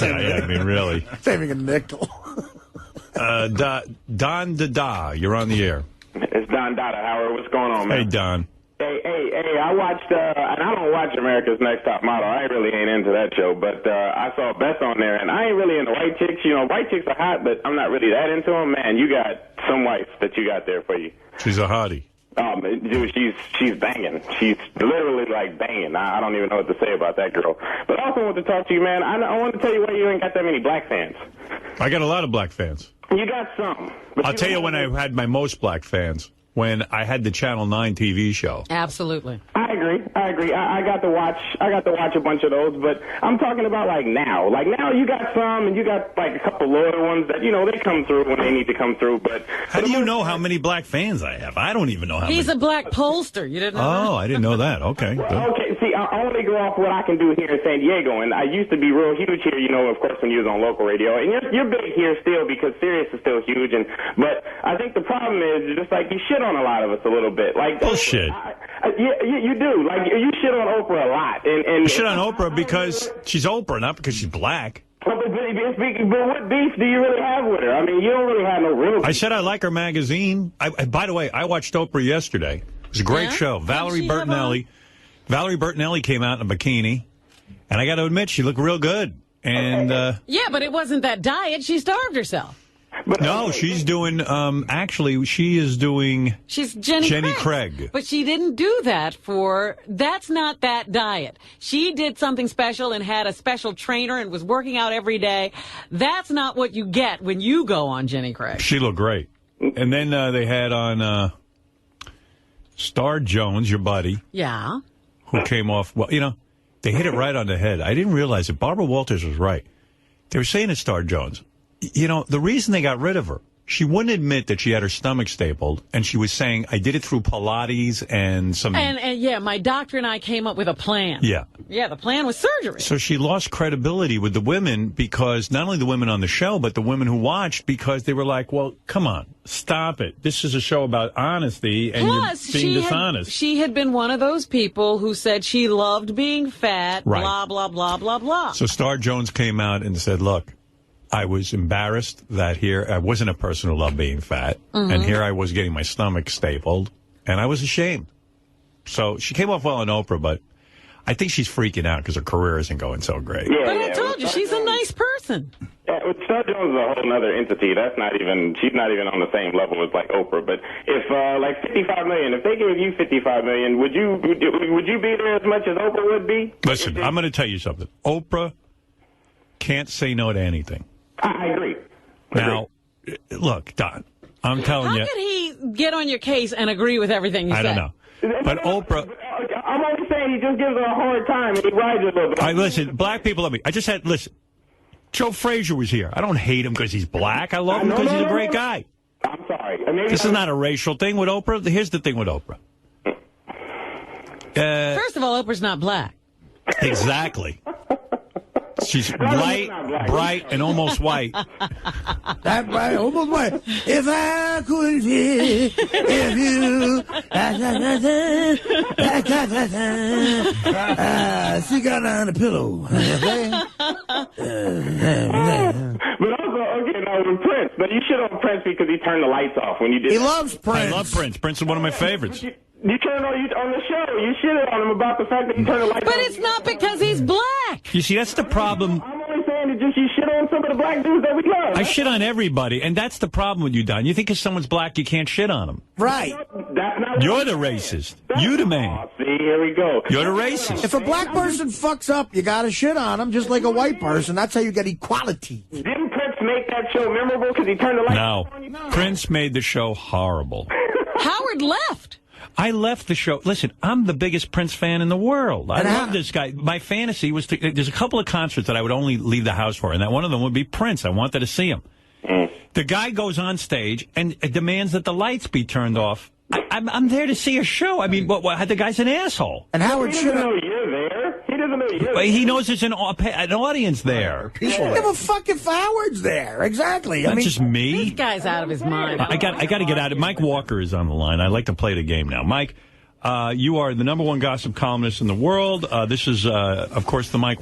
Yeah, I mean, really. Saving a nickel. Don Dada, you're on the air. It's Don Dada, Howard. What's going on, man? Hey, Don. Hey, I watched, and I don't watch America's Next Top Model. I really ain't into that show, but I saw Beth on there, and I ain't really into white chicks. You know, white chicks are hot, but I'm not really that into them. Man, you got some wife that you got there for you. She's a hottie. Dude, she's banging. She's literally like banging. I don't even know what to say about that girl. But I also want to talk to you, man. I want to tell you why you ain't got that many black fans. I got a lot of black fans. You got some. I'll tell you when I had my most black fans. When I had the Channel 9 TV show. Absolutely. I agree. I got to watch a bunch of those, but I'm talking about like now. Like now you got some, and you got like a couple loyal ones that, you know, they come through when they need to come through. But how do you know how many black fans I have? I don't even know how many. He's a black pollster. You didn't know that? Oh, I didn't know that. Okay. Good. Okay, see, I only go off what I can do here in San Diego, and I used to be real huge here, you know, of course, when you was on local radio. And you're big here still because Sirius is still huge, but I think the problem is just like you shit on a lot of us a little bit. Like bullshit. You do. Like you shit on Oprah a lot. And you shit on Oprah because she's Oprah, not because she's black. But what beef do you really have with her? I mean, you don't really have no real beef. I said I like her magazine. By the way, I watched Oprah yesterday. It was a great show. Valerie Bertinelli came out in a bikini, and I got to admit, she looked real good. And yeah, but it wasn't that diet. She starved herself. No, she's doing, actually, she is doing... She's Jenny Craig. But she didn't do that that's not that diet. She did something special and had a special trainer and was working out every day. That's not what you get when you go on Jenny Craig. She looked great. And then they had on Star Jones, your buddy. Yeah. Who came off, well, you know, they hit it right on the head. I didn't realize it. Barbara Walters was right. They were saying to Star Jones, you know, the reason they got rid of her, she wouldn't admit that she had her stomach stapled, and she was saying, I did it through Pilates and some... And yeah, my doctor and I came up with a plan. Yeah. Yeah, the plan was surgery. So she lost credibility with the women because, not only the women on the show, but the women who watched, because they were like, well, come on, stop it. This is a show about honesty, and plus, you're being dishonest. She had been one of those people who said she loved being fat, right. Blah, blah, blah, blah, blah. So Star Jones came out and said, look, I was embarrassed that here I wasn't a person who loved being fat, and here I was getting my stomach stapled, and I was ashamed. So she came off well on Oprah, but I think she's freaking out because her career isn't going so great. Yeah, but I told you, she's a nice person. Yeah, Star Jones is a whole other entity. She's not even on the same level as like Oprah. But if like $55 million, if they gave you $55 million, would you be there as much as Oprah would be? Listen, I'm going to tell you something. Oprah can't say no to anything. I agree. Now, look, Don, I'm telling you. How could he get on your case and agree with everything you said? I don't know. But Oprah... I'm only saying he just gives her a hard time and he rides a little bit. Listen, black people love me. Listen, Joe Frazier was here. I don't hate him because he's black. I love him because he's a great guy. I'm sorry. This is not a racial thing with Oprah. Here's the thing with Oprah. First of all, Oprah's not black. Exactly. She's light, bright, and almost white. That bright, almost white. If I could be, if you... She got on the pillow. But also, okay, now with Prince. But you shit on Prince because he turned the lights off when you did He that. loves Prince. I love Prince. Prince is one of my favorites. You turned on the show. You shitted on him about the fact that he turned the lights off. But it's not because he's black. You see, that's the problem. I'm only saying that just you shit on some of the black dudes that we love. I shit on everybody, and that's the problem with you, Don. You think if someone's black, you can't shit on them. Right. You're the racist. You the man. See, here we go. You're the racist. If a black person fucks up, you got to shit on him, just like a white person. That's how you get equality. Didn't Prince make that show memorable because he turned the lights on? No. Prince made the show horrible. Howard left. I left the show. Listen, I'm the biggest Prince fan in the world. I love this guy. My fantasy was there's a couple of concerts that I would only leave the house for, and that one of them would be Prince. I wanted to see him. The guy goes on stage and demands that the lights be turned off. I'm there to see a show. I mean, the guy's an asshole. And Howard He doesn't know you're there. He doesn't know you're there. He knows there's an audience there. He shouldn't give a fuck if Howard's there. Exactly. Not just me. This guy's out of his mind. I got to get out of it. Mike Walker is on the line. I'd like to play the game now. Mike, you are the #1 gossip columnist in the world. This is, of course, the Mike Walker